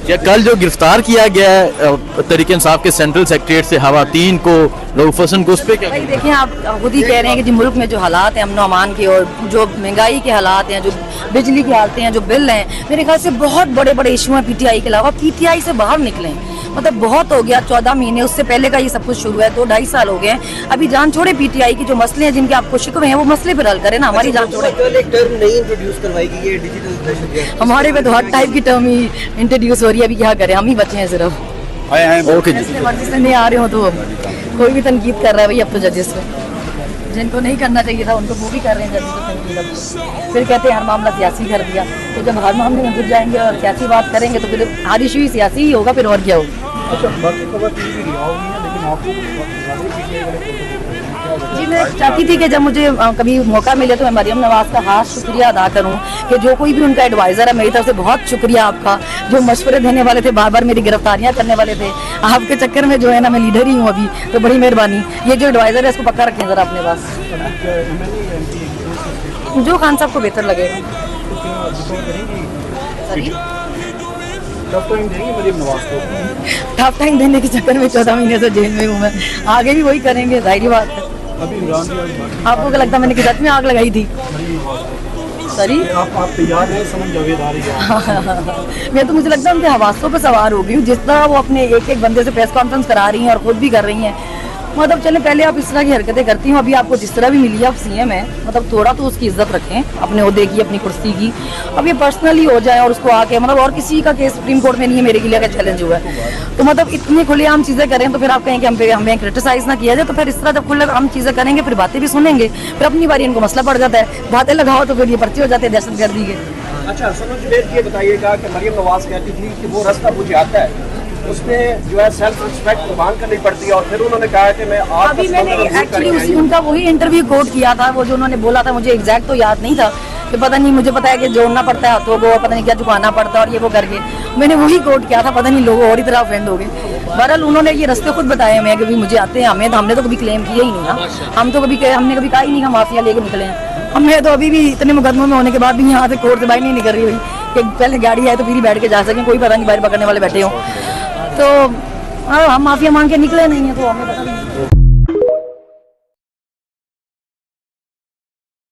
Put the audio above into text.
क्या कल जो गिरफ्तार किया गया है तहरीक इंसाफ के सेंट्रल सेक्रेटरीट से खवातीन को, रऊफ हसन को, उस पर क्या? भाई देखिए, आप खुद ही कह रहे हैं कि जो मुल्क में जो हालात हैं अमन अमान के, और जो महंगाई के हालात हैं, जो बिजली की हालतें हैं, जो बिल हैं, मेरे ख्याल से बहुत बड़े बड़े इशू हैं पीटीआई के अलावा। पीटीआई से बाहर निकलें, मतलब बहुत हो गया। 14 महीने उससे पहले का ये सब कुछ शुरू है, 2-2.5 साल हो गए हैं। अभी जान छोड़े पीटीआई की जो मसले हैं, जिनके आपको शिकवे हैं, वो मसले पर हल करें ना, हमारी जान छोड़े। कल एक टर्म नहीं इंट्रोड्यूस करवाएगी ये डिजिटल दहशतगर्द। हमारे पे तो हर टाइप की टर्म ही इंट्रोड्यूस हो रही है। अभी क्या करें, हम ही बचे हैं सिर्फ। ओके जी। इसलिए मर्जी से नहीं आ रहे हो तो कोई भी तनकीद कर रहा है भाई अब तो जजेस पे। जिनको नहीं करना चाहिए था उनको वो भी कर रहे हैं जजेस पे तनकीद। फिर कहते हैं हर मामला सियासी कर दिया। तो जब हर मामले में घुस जाएंगे और सियासी बात करेंगे तो फिर हर इशू ही सियासी ही होगा, फिर और क्या होगा। अच्छा, बाकी खबर भी रिहा हुई है, लेकिन आपको जी, मैं चाहती थी कि जब मुझे कभी मौका मिले तो मैं मरियम नवाज का हाथ शुक्रिया अदा करूं कि जो कोई भी उनका एडवाइज़र है, मेरी तरफ से बहुत शुक्रिया आपका। जो मशवरे देने वाले थे, बार बार मेरी गिरफ्तारियां करने वाले थे, आपके चक्कर में जो है ना मैं लीडर ही हूँ अभी, तो बड़ी मेहरबानी। ये जो एडवाइज़र है इसको पक्का रखें ज़रा अपने पास, जो खान साहब को बेहतर लगेगा। टफ टाइम देंगे मरियम नवाज को? टफ टाइम देने के चक्कर में 14 महीने से जेल में हूँ मैं, आगे भी वही करेंगे, जाहिर बात है। अभी इमरान की आपको क्या लगता है मैंने किधर में आग लगाई थी? सॉरी, आप तैयार हैं? समझ जावेद आ रही है। मैं तो मुझे लगता है उनके हवासों पर सवार हो गई हूँ। जिस तरह वो अपने एक एक बंदे से प्रेस कॉन्फ्रेंस करा रही हैं और खुद भी कर रही हैं, मतलब चले पहले आप इस तरह की हरकतें करती हूँ, अभी आपको जिस तरह भी मिली है, आप सीएम है, मतलब थोड़ा तो उसकी इज्जत रखें, अपने ओहदे की, अपनी कुर्सी की। अब ये पर्सनली हो जाए और उसको आके मतलब और किसी का केस सुप्रीम कोर्ट में नहीं है, मेरे के लिए अगर चैलेंज हुआ है तो मतलब इतनी खुलेआम चीज़ें करें तो फिर आप कहें कि हमें क्रिटिसाइज ना किया जाए, तो फिर इस तरह जब खुलेआम चीज़ें करेंगे फिर बातें भी सुनेंगे, फिर अपनी बारी इनको मसला पड़ जाता है, बातें लगाओ तो फिर ये पर्चे हो जाते हैं दहशतगर्दी के। अच्छा, समझ जुबैर ये बताइएगा कि मरियम नवाज कहती थी कि वो रास्ता मुझे आता है, उसमें जो है सेल्फ रिस्पेक्ट कुर्बान करनी पड़ती है, और फिर उन्होंने कहा कि मैं अभी मैंने एक्चुअली उनका वही इंटरव्यू कोट किया था, वो जो उन्होंने बोला था, मुझे एग्जैक्ट तो याद नहीं था कि पता नहीं, मुझे पता है कि जोड़ना पड़ता है हाथों को, पता नहीं क्या झुकाना पड़ता है और ये वो करके मैंने वही कोट किया था। पता नहीं लोग और ही तरह ऑफेंड हो गए। बहरहाल उन्होंने ये रास्ते खुद बताए हैं कि मुझे आते हैं, हमने तो कभी क्लेम किया ही नहीं ना, हमने कभी कहा ही नहीं हम माफिया लेके निकले हैं। हमें तो अभी भी इतने मुकदमों में होने के बाद भी यहाँ से कोर्ट से बाहर नहीं निकल रही हुई कि पहले गाड़ी आए तो फिर ही बैठ के जा सकें, कोई पता नहीं बाहर पकड़ने वाले बैठे हो। तो हम माफिया मांग के निकले नहीं है तो हमें पता नहीं।